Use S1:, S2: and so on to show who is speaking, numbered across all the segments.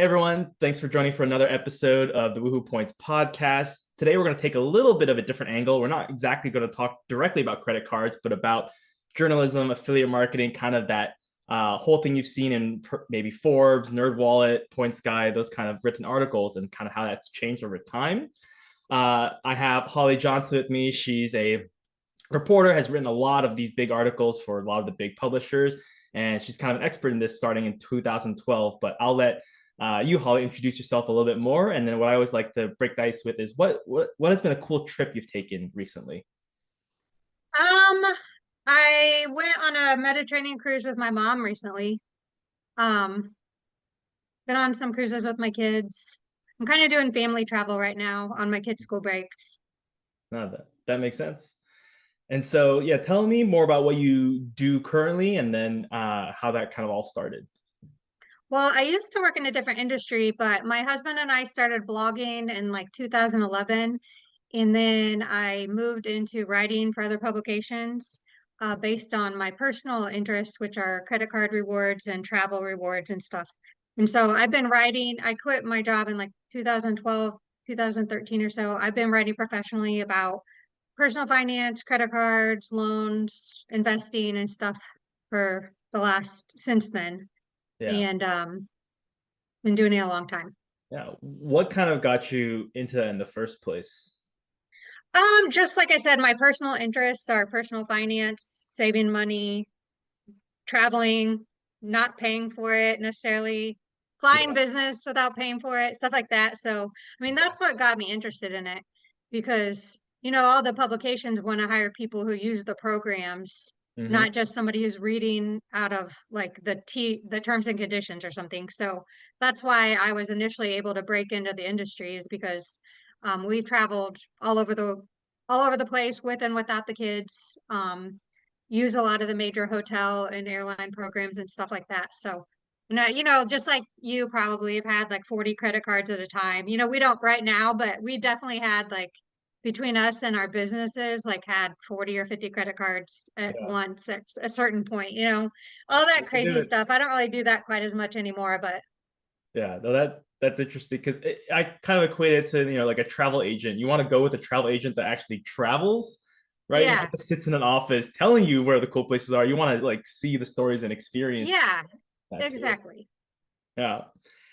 S1: Hey everyone, thanks for joining for another episode of the WuhooPoints podcast. Today we're going to take a little bit of a different angle. We're not exactly going to talk directly about credit cards, but about journalism, affiliate marketing, kind of that whole thing you've seen in maybe Forbes, NerdWallet, Points Guy, those kind of written articles, and kind of how that's changed over time. I have Holly Johnson with me. She's a reporter, has written a lot of these big articles for a lot of the big publishers, and she's kind of an expert in this starting in 2012. But I'll let you, Holly, introduce yourself a little bit more. And then what I always like to break the ice with is what has been a cool trip you've taken recently?
S2: Um, I went on a Mediterranean cruise with my mom recently. Um, been on some cruises with my kids. I'm kind of doing family travel right now on my kids' school breaks.
S1: No, that makes sense. And so, yeah, tell me more about what you do currently, and then how that kind of all started.
S2: Well, I used to work in a different industry, but my husband and I started blogging in like 2011, and then I moved into writing for other publications based on my personal interests, which are credit card rewards and travel rewards and stuff. And so I've been writing, I quit my job in like 2012, 2013 or so. I've been writing professionally about personal finance, credit cards, loans, investing and stuff for the last since then.
S1: Yeah,
S2: And been doing it a long time.
S1: yeah. What kind of got you into that in the first place?
S2: Just like I said, my personal interests are personal finance, saving money, traveling, not paying for it necessarily, flying
S1: Yeah,
S2: business without paying for it, stuff like that. So, I mean, that's what got me interested in it because, all the publications want to hire people who use the programs,
S1: hmm,
S2: not just somebody who's reading out of like the terms and conditions or something. So that's why I was initially able to break into the industry is because we've traveled all over the place with and without the kids. Use a lot of the major hotel and airline programs and stuff like that. So, just like you probably have had like 40 credit cards at a time. We don't right now, but we definitely had like between us and our businesses, like had 40 or 50 credit cards at
S1: yeah.
S2: once at a certain point, all that
S1: I do
S2: crazy
S1: it.
S2: stuff. I don't really do that quite as much anymore, but
S1: Yeah, no, that's interesting because I kind of equate it to like a travel agent. You want to go with a travel agent that actually travels, right?
S2: yeah,
S1: Not just sits in an office telling you where the cool places are. You want to like see the stories and experience
S2: yeah,
S1: that too.
S2: exactly.
S1: Yeah.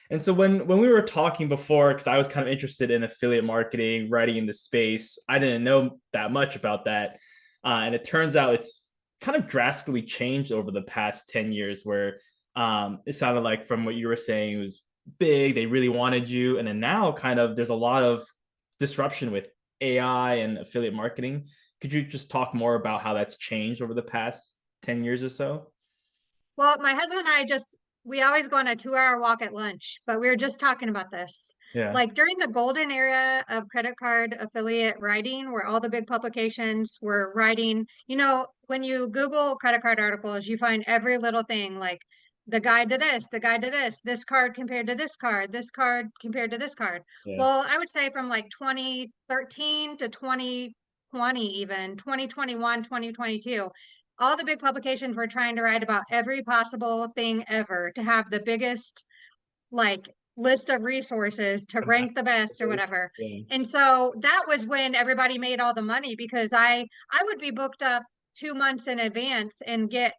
S1: And so when we were talking before, because I was kind of interested in affiliate marketing, writing in the space, I didn't know that much about that, and it turns out it's kind of drastically changed over the past 10 years. Where it sounded like from what you were saying, it was big. They really wanted you, and then now kind of there's a lot of disruption with AI and affiliate marketing. Could you just talk more about how that's changed over the past 10 years or so?
S2: Well, my husband and I we always go on a 2-hour walk at lunch, but we were just talking about this.
S1: Yeah.
S2: Like during the golden era of credit card affiliate writing, where all the big publications were writing, when you Google credit card articles, you find every little thing like the guide to this, the guide to this card compared to this card compared to this card.
S1: Yeah.
S2: Well, I would say from like 2013 to 2020, even 2021, 2022 all the big publications were trying to write about every possible thing ever to have the biggest like list of resources to
S1: The
S2: rank
S1: massive
S2: the best or
S1: numbers.
S2: whatever.
S1: Yeah.
S2: And so that was when everybody made all the money because I would be booked up 2 months in advance and get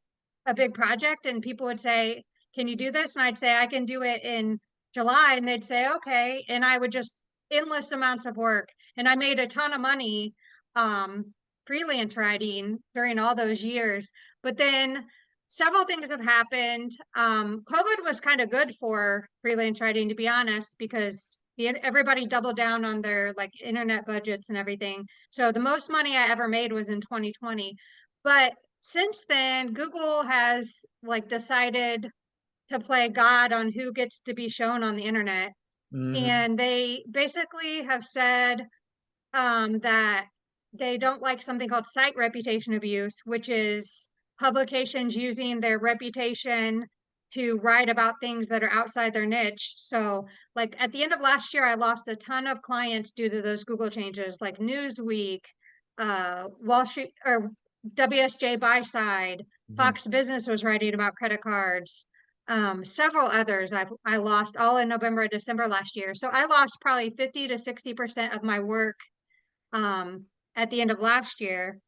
S2: a big project and people would say, "Can you do this?" And I'd say, "I can do it in July." And they'd say, "Okay." And I would just endless amounts of work and I made a ton of money um freelance writing during all those years. But then several things have happened. COVID was kind of good for freelance writing, to be honest, because everybody doubled down on their like internet budgets and everything. So the most money I ever made was in 2020. But since then, Google has like decided to play God on who gets to be shown on the internet.
S1: Hmm.
S2: And they basically have said that they don't like something called site reputation abuse, which is publications using their reputation to write about things that are outside their niche. So, like at the end of last year, I lost a ton of clients due to those Google changes, like Newsweek, Wall Street or WSJ Buy Side,
S1: Hmm.
S2: Fox Business was writing about credit cards. Several others I lost all in November, December last year. So I lost probably 50 to 60% of my work um, at the end of last year.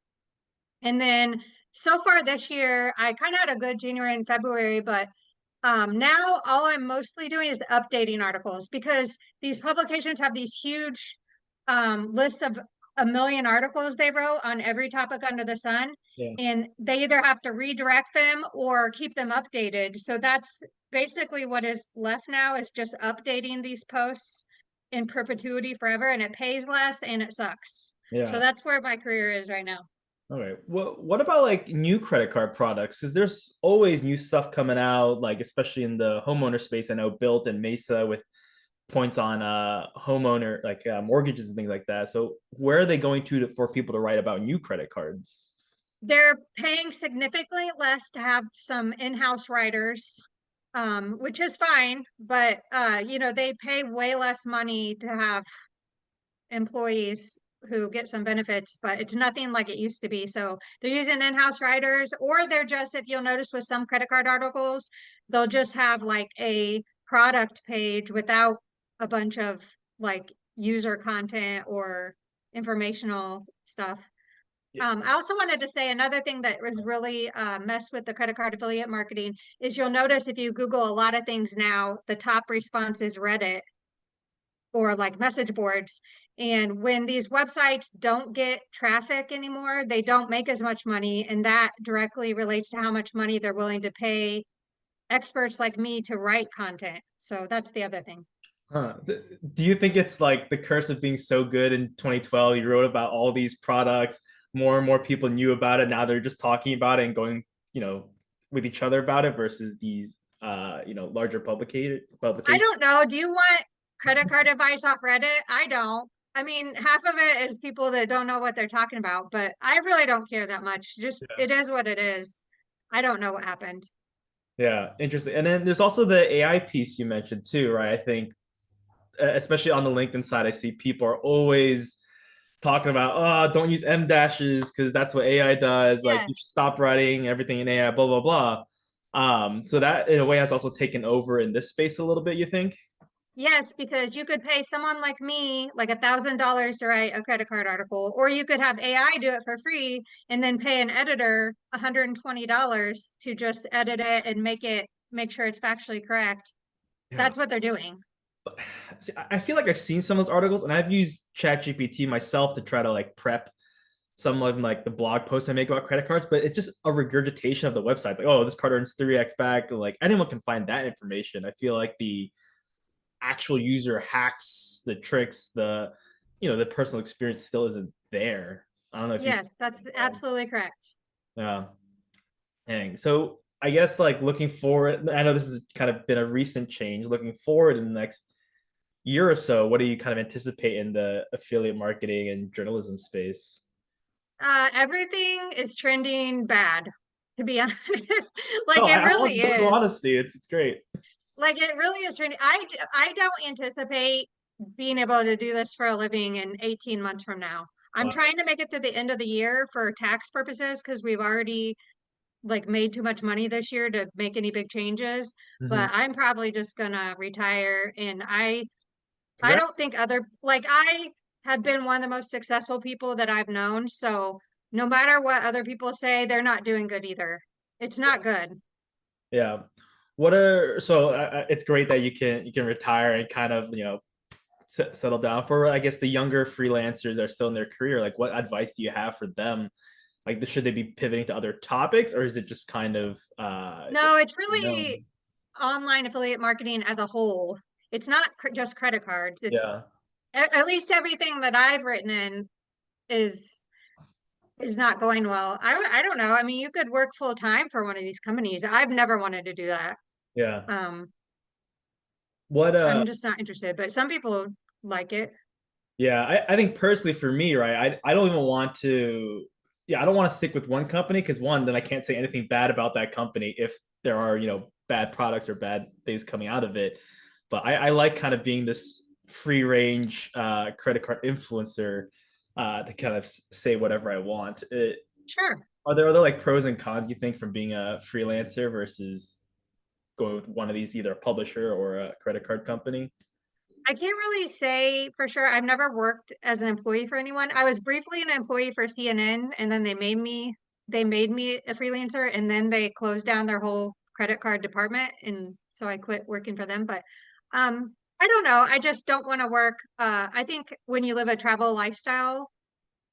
S2: And then so far this year, I kind of had a good January and February, but now all I'm mostly doing is updating articles because these publications have these huge lists of a million articles they wrote on every topic under the sun,
S1: Yeah.
S2: and they either have to redirect them or keep them updated. So that's basically what is left now is just updating these posts in perpetuity forever, and it pays less and it sucks. So
S1: Yeah.
S2: that's where my career is right now.
S1: Okay. What about like new credit card products? Because there's always new stuff coming out, like especially in the homeowner space. I know Built and Mesa with points on homeowner like mortgages and things like that. So where are they going for people to write about new credit cards?
S2: They're paying significantly less to have some in-house writers, which is fine, but they pay way less money to have employees who get some benefits, but it's nothing like it used to be. So they're using in-house writers, or they're just, if you'll notice with some credit card articles, they'll just have like a product page without a bunch of like user content or informational stuff.
S1: Yeah.
S2: I also wanted to say another thing that was really messed with the credit card affiliate marketing is you'll notice if you Google a lot of things now, the top response is Reddit or like message boards. And when these websites don't get traffic anymore, they don't make as much money. And that directly relates to how much money they're willing to pay experts like me to write content. So that's the other thing.
S1: Huh. Do you think it's like the curse of being so good in 2012? You wrote about all these products, more and more people knew about it. Now they're just talking about it and going, with each other about it versus these, larger publicated
S2: I
S1: publications.
S2: don't know. Do you want credit card advice off Reddit? I don't. I mean, half of it is people that don't know what they're talking about, but I really don't care that much. Just
S1: Yeah.
S2: it is what it is. I don't know what happened.
S1: Yeah, interesting. And then there's also the AI piece you mentioned too, right? I think, especially on the LinkedIn side, I see people are always talking about, oh, don't use M dashes because that's what AI does. Like you
S2: Yes.
S1: should stop writing everything in AI, blah blah blah. So that in a way has also taken over in this space a little bit. You think?
S2: Yes, because you could pay someone like me like $1,000 to write a credit card article, or you could have AI do it for free and then pay an editor $120 to just edit it and make sure it's factually correct.
S1: Yeah.
S2: That's what they're doing.
S1: See, I feel like I've seen some of those articles, and I've used ChatGPT myself to try to like prep some of like the blog posts I make about credit cards, but it's just a regurgitation of the websites. Like, oh, this card earns 3x back. Like anyone can find that information. I feel like the actual user hacks, the tricks, the personal experience still isn't there. I don't know if you.
S2: Yes, that's absolutely correct.
S1: Yeah. Dang. So I guess like looking forward, I know this has kind of been a recent change. Looking forward in the next year or so, what do you kind of anticipate in the affiliate marketing and journalism space?
S2: Everything is trending bad, to be honest.
S1: No,
S2: Like it
S1: I want
S2: really
S1: total
S2: is.
S1: honesty. It's great.
S2: Like it really is trending. I don't anticipate being able to do this for a living in 18 months from now. I'm
S1: Wow.
S2: trying to make it to the end of the year for tax purposes because we've already like made too much money this year to make any big changes.
S1: Mm-hmm.
S2: But I'm probably just gonna retire, and I
S1: Congrats.
S2: don't think other like I have been one of the most successful people that I've known. So no matter what other people say, they're not doing good either. It's not good.
S1: Yeah. What are so it's great that you can retire and kind of settle down for I guess the younger freelancers that are still in their career. Like, what advice do you have for them? Like, should they be pivoting to other topics, or is it just kind of
S2: No, it's
S1: no?
S2: really online affiliate marketing as a whole. It's not just credit cards. It's
S1: Yeah,
S2: at least everything that I've written in is is not going well. I don't know. I mean, you could work full time for one of these companies. I've never wanted to do that.
S1: yeah.
S2: Um,
S1: What
S2: I'm just not interested, but some people like it.
S1: Yeah, I think personally for me, right, I don't even want to, yeah, I don't want to stick with one company because one, then I can't say anything bad about that company if there are, bad products or bad things coming out of it. But I like kind of being this free range credit card influencer to kind of say whatever I want.
S2: Sure.
S1: Are there other like pros and cons you think from being a freelancer versus go with one of these, either a publisher or a credit card company?
S2: I can't really say for sure. I've never worked as an employee for anyone. I was briefly an employee for CNN, and then they made me a freelancer, and then they closed down their whole credit card department, and so I quit working for them. But I don't know. I just don't want to work. I think when you live a travel lifestyle,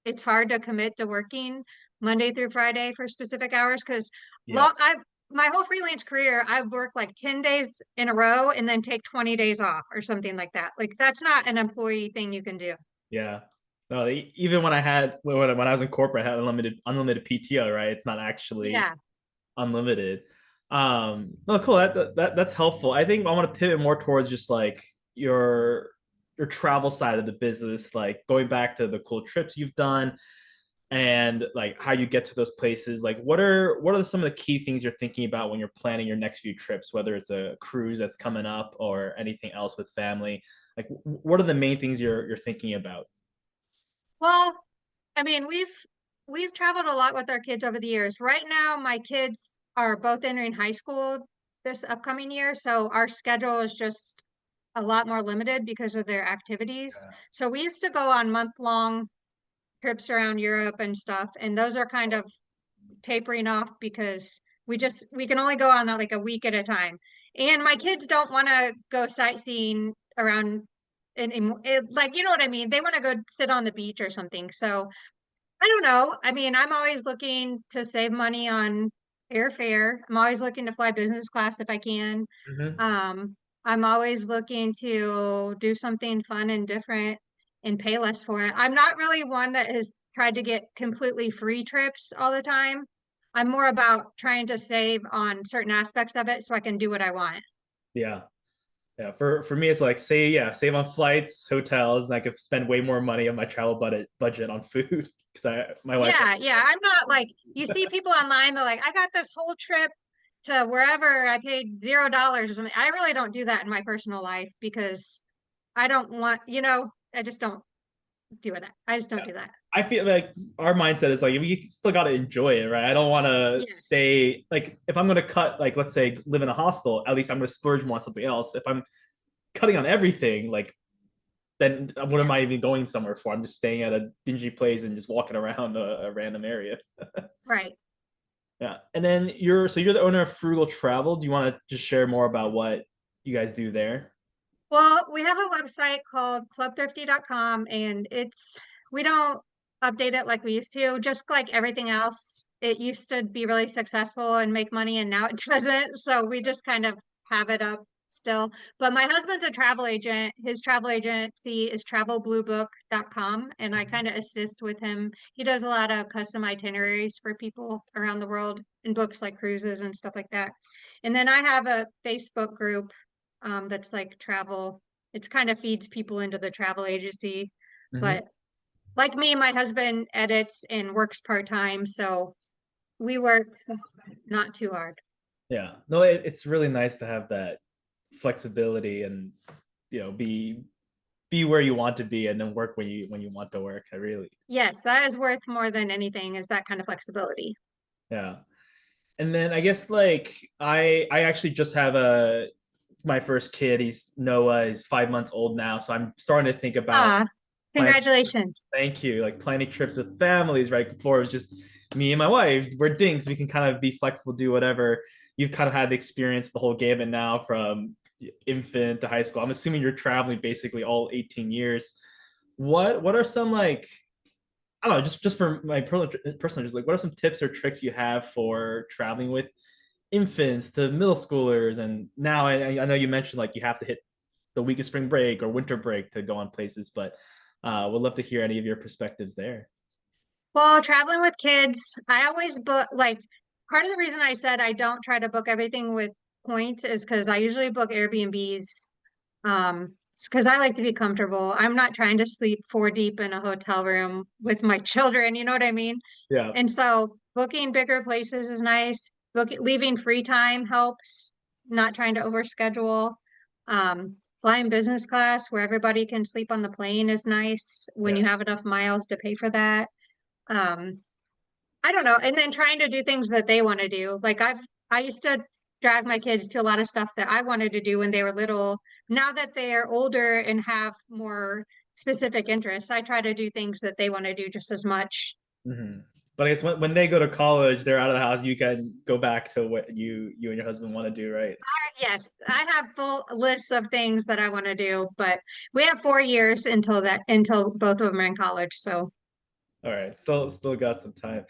S2: it's hard to commit to working Monday through Friday for specific hours because
S1: Yeah.
S2: long I my whole freelance career, I've worked like 10 days in a row and then take 20 days off or something like that. Like that's not an employee thing you can do.
S1: Yeah. No, even when when I was in corporate, I had unlimited PTO, right? It's not actually
S2: Yeah.
S1: unlimited. No, cool. That's helpful. I think I want to pivot more towards just like your travel side of the business, like going back to the cool trips you've done and like how you get to those places. Like what are some of the key things you're thinking about when you're planning your next few trips, whether it's a cruise that's coming up or anything else with family? Like what are the main things you're thinking about?
S2: Well, I mean, we've traveled a lot with our kids over the years. Right now, my kids are both entering high school this upcoming year, so our schedule is just a lot more limited because of their activities. So we used to go on month-long trips around Europe and stuff, and those are kind of tapering off because we can only go on like a week at a time. And my kids don't want to go sightseeing around like you know what I mean? They want to go sit on the beach or something. So I don't know. I mean, I'm always looking to save money on airfare. I'm always looking to fly business class if I can.
S1: Mhm.
S2: Um, I'm always looking to do something fun and different and pay less for it. I'm not really one that has tried to get completely free trips all the time. I'm more about trying to save on certain aspects of it so I can do what I want.
S1: Yeah. Yeah, for me, it's like save on flights, hotels, and I could spend way more money on my travel budget on food because I my wife.
S2: Yeah, yeah. I'm not like you see people online, they're like, I got this whole trip to wherever I paid $0 or something. I really don't do that in my personal life because I don't want, I just don't do that. I just don't do that.
S1: I feel like our mindset is like we still got to enjoy it, right? I don't want to
S2: Yes.
S1: stay like if I'm going to cut like let's say live in a hostel, at least I'm going to splurge more on something else. If I'm cutting on everything, like then what
S2: Yeah.
S1: am I even going somewhere for? I'm just staying at a dingy place and just walking around a random area.
S2: Right.
S1: Yeah. And then you're the owner of Frugal Travel. Do you want to just share more about what you guys do there?
S2: Well, we have a website called clubthrifty.com and we don't update it like we used to, just like everything else. It used to be really successful and make money and now it doesn't. So we just kind of have it up still. But my husband's a travel agent. His travel agency is travelbluebook.com and I kind of assist with him. He does a lot of custom itineraries for people around the world and books like cruises and stuff like that. And then I have a Facebook group that's like travel. It's kind of feeds people into the travel agency.
S1: Mhm.
S2: But like me, my husband edits and works part-time, so we work not too hard.
S1: Yeah. No, it's really nice to have that flexibility and be where you want to be and then work when you want to work. I really.
S2: Yes, that is worth more than anything is that kind of flexibility.
S1: Yeah. And then I guess like I actually just have a my first kid. He's Noah. He's 5 months old now, so I'm starting to think about
S2: Ah,
S1: plan.
S2: congratulations.
S1: Thank you. Like planning trips with families, right? Before it was just me and my wife. We're dinks. We can kind of be flexible, do whatever. You've kind of had the experience the whole gamut now from infant to high school. I'm assuming you're traveling basically all 18 years. What are some like I don't know, just for my personal, just like what are some tips or tricks you have for traveling with infants to middle schoolers? And now I know you mentioned like you have to hit the week of spring break or winter break to go on places, but would love to hear any of your perspectives there.
S2: Well, traveling with kids, I always book like part of the reason I said I don't try to book everything with points is because I usually book Airbnbs. Because I like to be comfortable. I'm not trying to sleep four deep in a hotel room with my children, you know what I mean?
S1: Yeah.
S2: And so booking bigger places is nice. Leaving free time helps, not trying to overschedule. Flying business class where everybody can sleep on the plane is nice when
S1: Yeah.
S2: you have enough miles to pay for that. Um, I don't know. And then trying to do things that they want to do. I used to drag my kids to a lot of stuff that I wanted to do when they were little. Now that they are older and have more specific interests, I try to do things that they want to do just as much.
S1: Hmm. But I guess when they go to college, they're out of the house. You can go back to what you and your husband want to do, right?
S2: Yes, I have full lists of things that I want to do, but we have 4 years until both of them are in college. So
S1: All right, still got some time.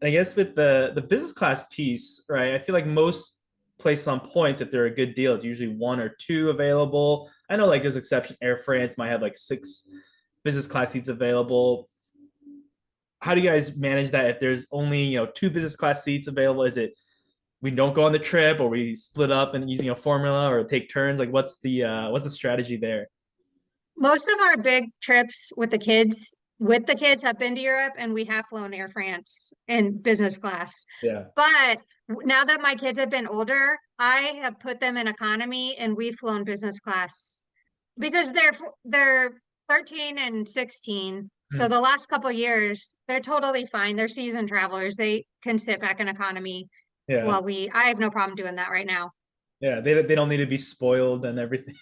S1: And I guess with the business class piece, right? I feel like most place on points, if they're a good deal, it's usually one or two available. I know like there's exceptions. Air France might have like six business class seats available. How do you guys manage that if there's only two business class seats available? Is it we don't go on the trip, or we split up and using a formula, or take turns? Like what's the strategy there?
S2: most of our big trips with the kids have been to Europe, and we have flown Air France in business class.
S1: Yeah.
S2: But now that my kids have been older, I have put them in economy and we've flown business class because they're 13 and 16. So
S1: Hmm.
S2: the last couple years, they're totally fine. They're seasoned travelers. They can sit back in economy
S1: Yeah.
S2: while I have no problem doing that right now.
S1: Yeah. They don't need to be spoiled and everything.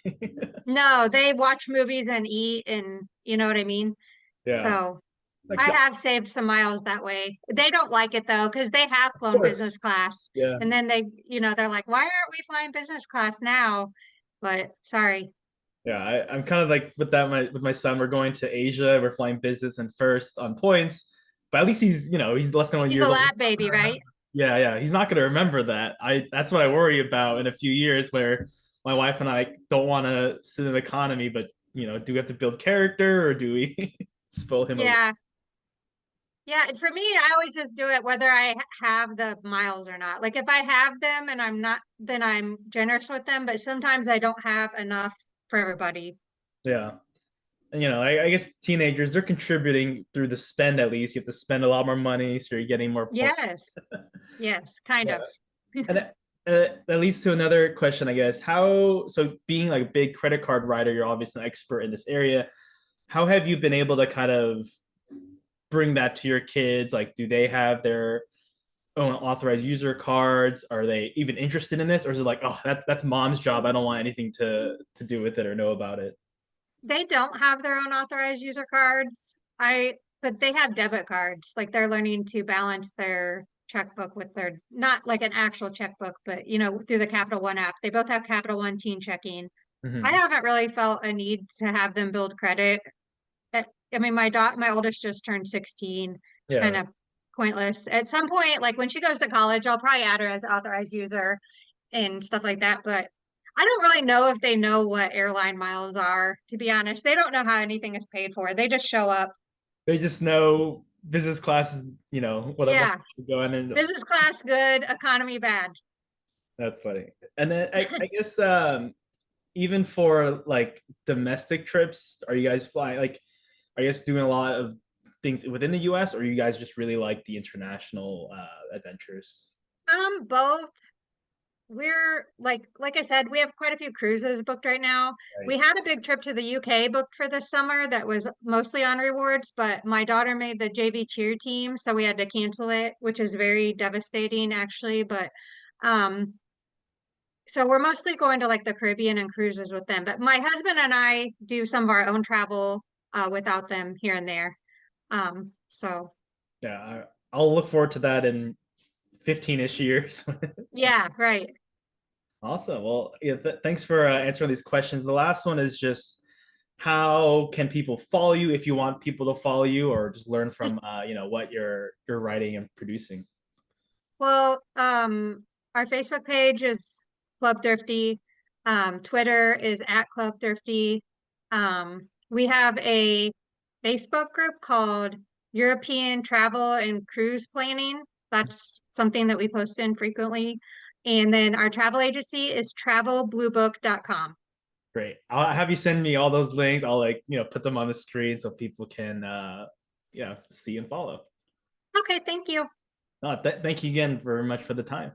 S2: No, they watch movies and eat and you know what I mean?
S1: Yeah.
S2: So
S1: Like
S2: I
S1: of
S2: have saved some miles that way. They don't like it though, because they have flown
S1: course.
S2: business class.
S1: Yeah.
S2: And then they're like, why aren't we flying business class now? But sorry.
S1: Yeah, I'm kind of like with that with my son. We're going to Asia. We're flying business and first on points, but at least he's less than one
S2: He's
S1: years
S2: a
S1: old.
S2: lab baby, right?
S1: Yeah, yeah, he's not going to remember that. I That's what I worry about in a few years, where my wife and I don't want to sit in economy, but do we have to build character or do we spoil him a little?
S2: Yeah. Yeah. For me, I always just do it whether I have the miles or not. Like if I have them and I'm not, then I'm generous with them. But sometimes I don't have enough for everybody.
S1: Yeah. And, I guess teenagers, they're contributing through the spend. At least you have to spend a lot more money, so you're getting more points.
S2: Yes. Yes, kind
S1: Yeah.
S2: of.
S1: And that leads to another question, I guess. So being like a big credit card writer, you're obviously an expert in this area. How have you been able to kind of bring that to your kids? Like, do they have their own authorized user cards? Are they even interested in this, or is it like, oh, that's mom's job. I don't want anything to do with it or know about it?
S2: They don't have their own authorized user cards. But they have debit cards. Like they're learning to balance their checkbook with their, not like an actual checkbook, but through the Capital One app. They both have Capital One teen checking. I
S1: Hmm.
S2: haven't really felt a need to have them build credit. I mean, my oldest just turned 16. It's kind
S1: Yeah.
S2: of pointless. At some point, like when she goes to college, I'll probably add her as authorized user and stuff like that. But I don't really know if they know what airline miles are, to be honest. They don't know how anything is paid for. They just show up.
S1: They just know business class is, what
S2: Yeah.
S1: go in and
S2: Business class good, economy bad.
S1: that's funny. And then I guess even for like domestic trips, are you guys flying like are you guys doing a lot of things within the US, or you guys just really like the international adventures?
S2: Both. We're like I said, we have quite a few cruises booked right now.
S1: Right.
S2: We had a big trip to the UK booked for this summer that was mostly on rewards, but my daughter made the JV cheer team, so we had to cancel it, which is very devastating actually. But um, so we're mostly going to like the Caribbean and cruises with them. But my husband and I do some of our own travel without them here and there. So
S1: Yeah, I'll look forward to that in 15-ish years.
S2: yeah, right.
S1: Awesome. Well, yeah, thanks for answering these questions. The last one is just how can people follow you if you want people to follow you, or just learn from what you're writing and producing?
S2: Well, our Facebook page is Club Thrifty. Twitter is at Club Thrifty. We have a Facebook group called European Travel and Cruise Planning. That's something that we post in frequently. And then our travel agency is travelbluebook.com.
S1: Great. I'll have you send me all those links. I'll like, put them on the screen so people can see and follow.
S2: Okay, thank you.
S1: Thank you again very much for the time.